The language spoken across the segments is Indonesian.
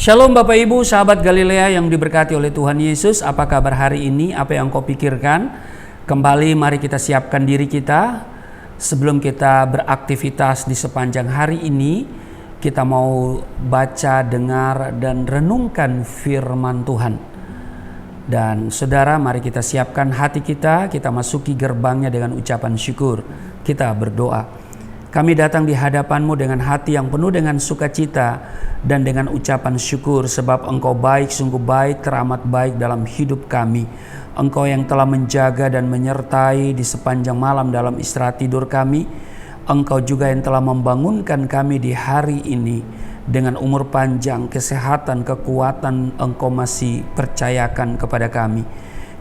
Shalom Bapak Ibu, sahabat Galilea yang diberkati oleh Tuhan Yesus. Apa kabar hari ini? Apa yang kau pikirkan? Kembali mari kita siapkan diri kita. Sebelum kita beraktivitas di sepanjang hari ini, kita mau baca, dengar, dan renungkan firman Tuhan. Dan saudara, mari kita siapkan hati kita masuki gerbangnya dengan ucapan syukur. Kita berdoa. Kami datang di hadapan-Mu dengan hati yang penuh dengan sukacita dan dengan ucapan syukur, sebab Engkau baik, sungguh baik, teramat baik dalam hidup kami. Engkau yang telah menjaga dan menyertai di sepanjang malam dalam istirahat tidur kami. Engkau juga yang telah membangunkan kami di hari ini dengan umur panjang, kesehatan, kekuatan. Engkau masih percayakan kepada kami.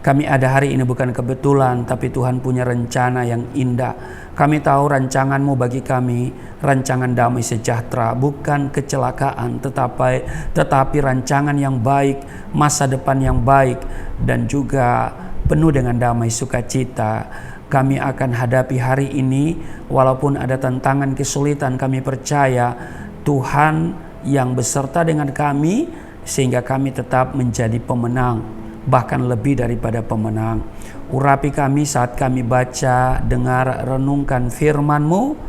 Kami ada hari ini bukan kebetulan, tapi Tuhan punya rencana yang indah. Kami tahu rancangan-Mu bagi kami, rancangan damai sejahtera, bukan kecelakaan, tetapi rancangan yang baik, masa depan yang baik, dan juga penuh dengan damai sukacita. Kami akan hadapi hari ini, walaupun ada tantangan kesulitan, kami percaya Tuhan yang beserta dengan kami, sehingga kami tetap menjadi pemenang. Bahkan lebih daripada pemenang. Urapi kami saat kami baca, dengar, renungkan firman-Mu.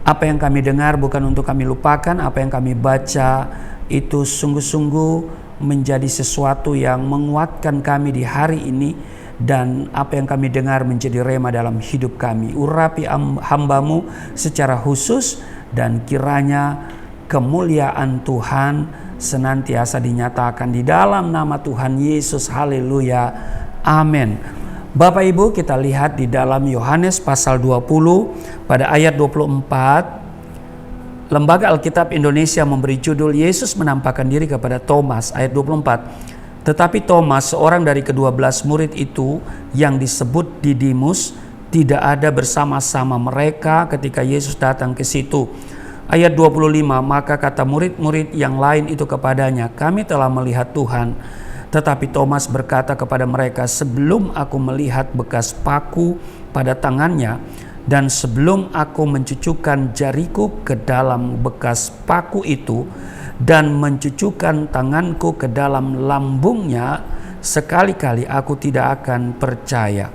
Apa yang kami dengar bukan untuk kami lupakan. Apa yang kami baca itu sungguh-sungguh menjadi sesuatu yang menguatkan kami di hari ini. Dan apa yang kami dengar menjadi rema dalam hidup kami. Urapi hamba-Mu secara khusus, dan kiranya kemuliaan Tuhan senantiasa dinyatakan di dalam nama Tuhan Yesus. Haleluya. Amin. Bapak Ibu, kita lihat di dalam Yohanes pasal 20 pada ayat 24. Lembaga Alkitab Indonesia memberi judul Yesus menampakkan diri kepada Thomas, ayat 24. Tetapi Thomas, seorang dari ke-12 murid itu yang disebut Didimus, tidak ada bersama-sama mereka ketika Yesus datang ke situ. Ayat 25, maka kata murid-murid yang lain itu kepadanya, kami telah melihat Tuhan. Tetapi Thomas berkata kepada mereka, sebelum aku melihat bekas paku pada tangannya, dan sebelum aku mencucukkan jariku ke dalam bekas paku itu, dan mencucukkan tanganku ke dalam lambungnya, sekali-kali aku tidak akan percaya.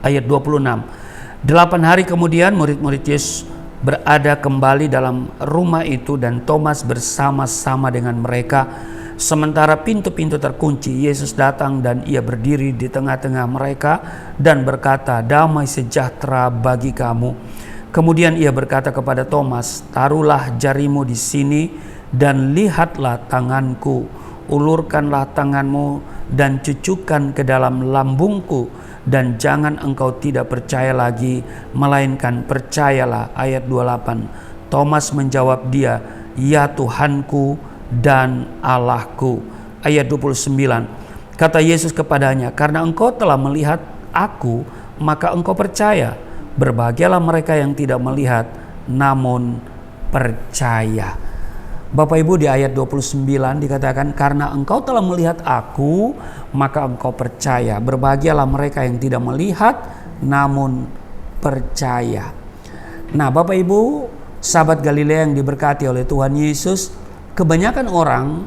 Ayat 26, 8 hari kemudian murid-murid Yesus berada kembali dalam rumah itu, dan Thomas bersama-sama dengan mereka. Sementara pintu-pintu terkunci, Yesus datang dan ia berdiri di tengah-tengah mereka dan berkata, damai sejahtera bagi kamu. Kemudian ia berkata kepada Thomas, taruhlah jarimu di sini dan lihatlah tanganku. Ulurkanlah tanganmu dan cucukkan ke dalam lambungku. Dan jangan engkau tidak percaya lagi, melainkan percayalah. Ayat 28. Thomas menjawab dia, ya Tuhanku dan Allahku. Ayat 29. Kata Yesus kepadanya, karena engkau telah melihat aku, maka engkau percaya. Berbahagialah mereka yang tidak melihat, namun percaya. Bapak Ibu, di ayat 29 dikatakan, karena engkau telah melihat aku, maka engkau percaya. Berbahagialah mereka yang tidak melihat, namun percaya. Nah Bapak Ibu, sahabat Galilea yang diberkati oleh Tuhan Yesus, kebanyakan orang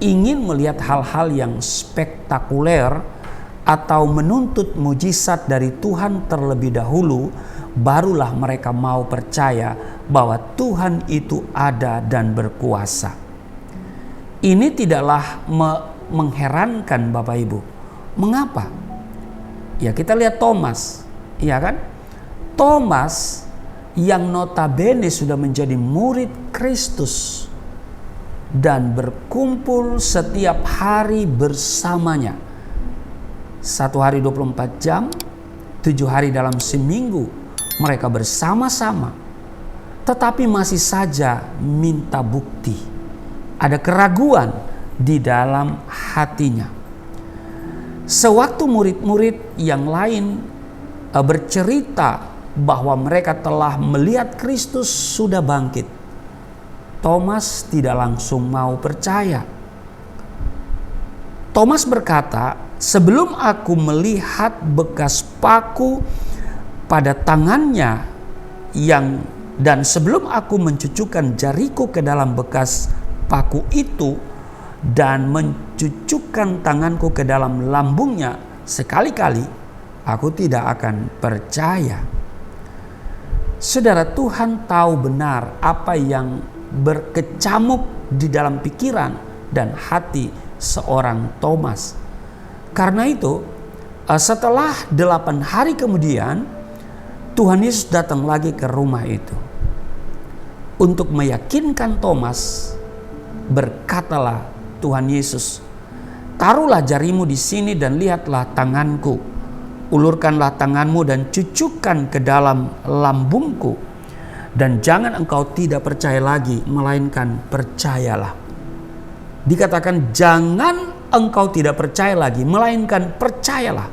ingin melihat hal-hal yang spektakuler atau menuntut mujizat dari Tuhan terlebih dahulu, barulah mereka mau percaya bahwa Tuhan itu ada dan berkuasa. Ini tidaklah mengherankan Bapak Ibu. Mengapa? Ya kita lihat Thomas, ya kan? Thomas yang notabene sudah menjadi murid Kristus dan berkumpul setiap hari bersamanya. 1 hari 24 jam, 7 hari dalam seminggu mereka bersama-sama, tetapi masih saja minta bukti. Ada keraguan di dalam hatinya. Sewaktu murid-murid yang lain bercerita bahwa mereka telah melihat Kristus sudah bangkit, Thomas tidak langsung mau percaya. Thomas berkata, sebelum aku melihat bekas paku pada tangannya dan sebelum aku mencucukkan jariku ke dalam bekas paku itu, dan mencucukkan tanganku ke dalam lambungnya, sekali-kali aku tidak akan percaya. Saudara, Tuhan tahu benar apa yang berkecamuk di dalam pikiran dan hati seorang Thomas. Karena itu, setelah 8 hari kemudian, Tuhan Yesus datang lagi ke rumah itu. Untuk meyakinkan Thomas, berkatalah Tuhan Yesus, "Taruhlah jarimu di sini dan lihatlah tanganku. Ulurkanlah tanganmu dan cucukkan ke dalam lambungku. Dan jangan engkau tidak percaya lagi, melainkan percayalah." Dikatakan jangan engkau tidak percaya lagi, melainkan percayalah.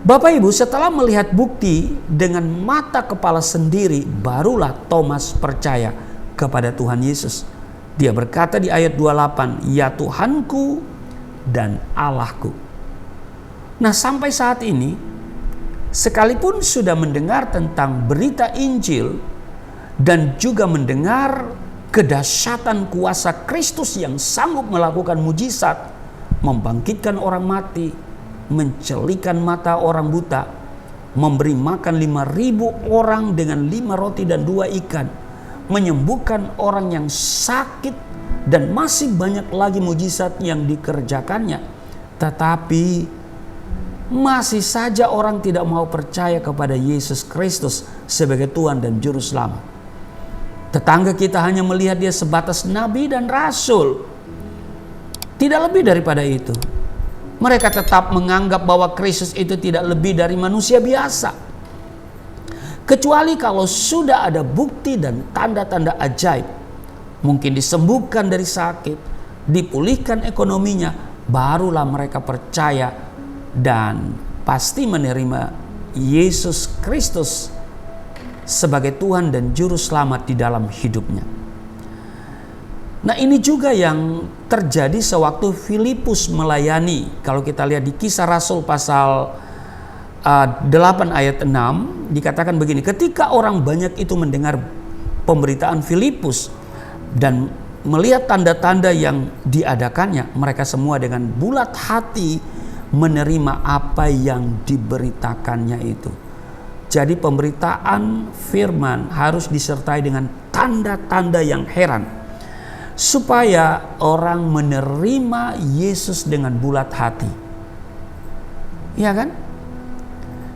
Bapak Ibu, setelah melihat bukti dengan mata kepala sendiri, barulah Thomas percaya kepada Tuhan Yesus. Dia berkata di ayat 28, "Ya Tuhanku dan Allahku." Nah, sampai saat ini, sekalipun sudah mendengar tentang berita Injil dan juga mendengar kedahsyatan kuasa Kristus yang sanggup melakukan mujizat, membangkitkan orang mati, mencelikan mata orang buta, memberi makan 5.000 orang dengan 5 roti dan 2 ikan, menyembuhkan orang yang sakit, dan masih banyak lagi mujizat yang dikerjakannya. Tetapi masih saja orang tidak mau percaya kepada Yesus Kristus sebagai Tuhan dan Juru Selamat. Tetangga kita hanya melihat dia sebatas nabi dan rasul, tidak lebih daripada itu. Mereka tetap menganggap bahwa Kristus itu tidak lebih dari manusia biasa. Kecuali kalau sudah ada bukti dan tanda-tanda ajaib. Mungkin disembuhkan dari sakit, dipulihkan ekonominya, barulah mereka percaya dan pasti menerima Yesus Kristus sebagai Tuhan dan Juru Selamat di dalam hidupnya. Nah, ini juga yang terjadi sewaktu Filipus melayani. Kalau kita lihat di Kisah Rasul pasal 8 ayat 6, dikatakan begini, ketika orang banyak itu mendengar pemberitaan Filipus dan melihat tanda-tanda yang diadakannya, mereka semua dengan bulat hati menerima apa yang diberitakannya itu. Jadi pemberitaan firman harus disertai dengan tanda-tanda yang heran, supaya orang menerima Yesus dengan bulat hati. Ya kan?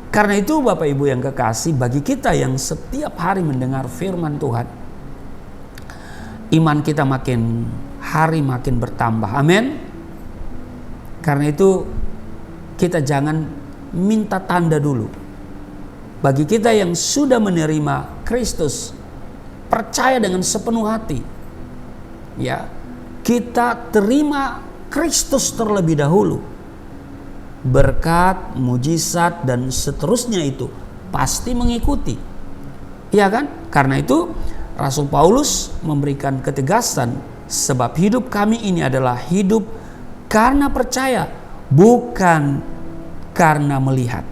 Karena itu Bapak Ibu yang kekasih, bagi kita yang setiap hari mendengar firman Tuhan, iman kita makin hari makin bertambah. Amin. Karena itu kita jangan minta tanda dulu. Bagi kita yang sudah menerima Kristus, percaya dengan sepenuh hati, ya, kita terima Kristus terlebih dahulu. Berkat, mujizat dan seterusnya itu pasti mengikuti. Ya kan? Karena itu Rasul Paulus memberikan ketegasan, sebab hidup kami ini adalah hidup karena percaya, bukan karena melihat.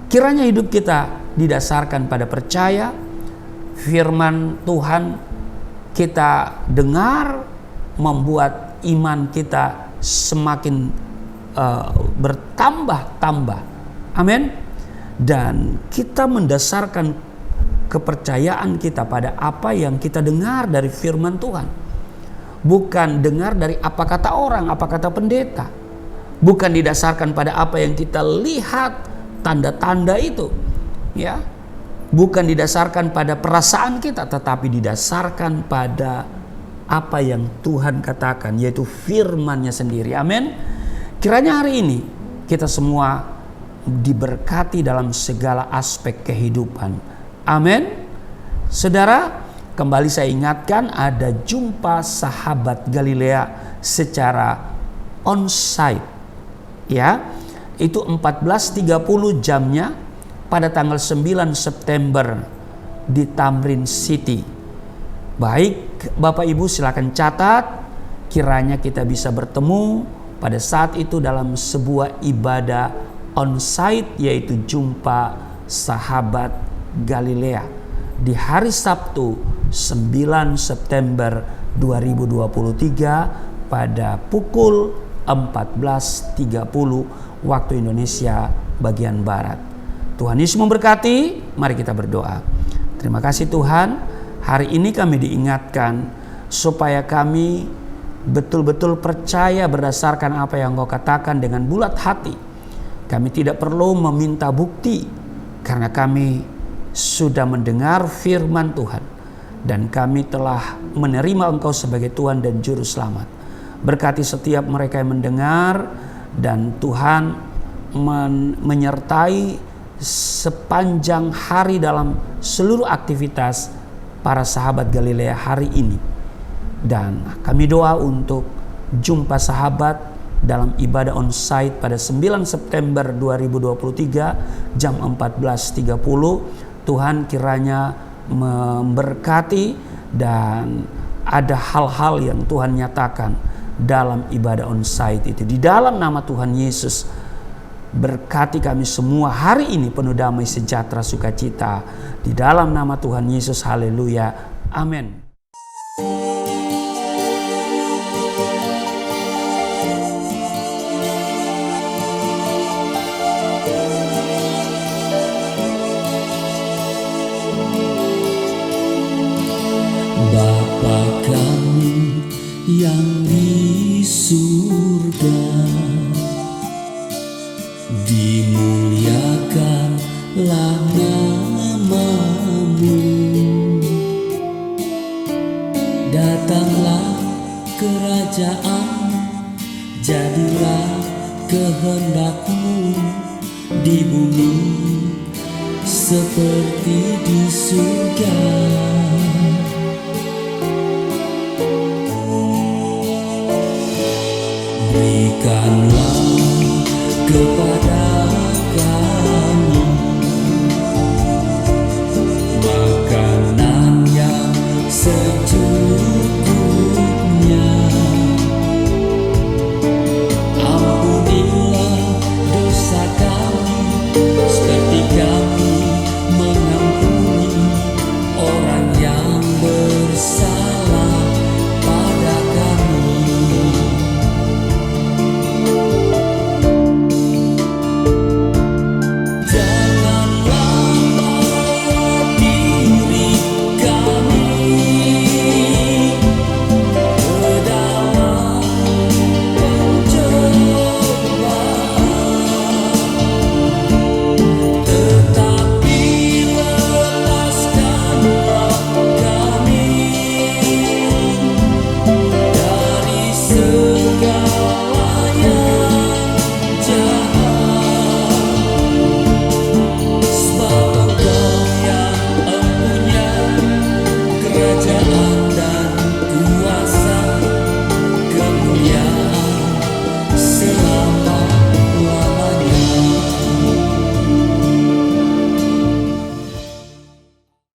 Kiranya hidup kita didasarkan pada percaya, firman Tuhan kita dengar, membuat iman kita semakin bertambah-tambah. Amin. Dan kita mendasarkan kepercayaan kita pada apa yang kita dengar dari firman Tuhan. Bukan dengar dari apa kata orang, apa kata pendeta. Bukan didasarkan pada apa yang kita lihat, tanda-tanda itu. Ya. Bukan didasarkan pada perasaan kita, tetapi didasarkan pada apa yang Tuhan katakan, yaitu firman-Nya sendiri. Amin. Kiranya hari ini kita semua diberkati dalam segala aspek kehidupan. Amin. Saudara, kembali saya ingatkan, ada jumpa sahabat Galilea secara on-site. Ya, itu 14.30 jamnya pada tanggal 9 September di Tamrin City. Baik, Bapak Ibu silakan catat, kiranya kita bisa bertemu pada saat itu dalam sebuah ibadah on-site, yaitu jumpa sahabat Galilea di hari Sabtu 9 September 2023 pada pukul 14.30 waktu Indonesia bagian Barat. Tuhan Yesus memberkati. Mari kita berdoa. Terima kasih Tuhan, hari ini kami diingatkan supaya kami betul-betul percaya berdasarkan apa yang Engkau katakan dengan bulat hati. Kami tidak perlu meminta bukti karena kami sudah mendengar firman Tuhan dan kami telah menerima Engkau sebagai Tuhan dan Juru Selamat. Berkati setiap mereka yang mendengar dan Tuhan menyertai sepanjang hari dalam seluruh aktivitas para sahabat Galilea hari ini. Dan kami doa untuk jumpa sahabat dalam ibadah onsite pada 9 September 2023 jam 14.30. Tuhan kiranya memberkati dan ada hal-hal yang Tuhan nyatakan dalam ibadah onsite itu. Di dalam nama Tuhan Yesus, berkati kami semua hari ini penuh damai sejahtera sukacita. Di dalam nama Tuhan Yesus, haleluya, amin. Bapa kami yang di surga, dimuliakanlah nama-Mu. Datanglah kerajaan, jadilah kehendak-Mu di bumi seperti di surga. Berikanlah kepada kami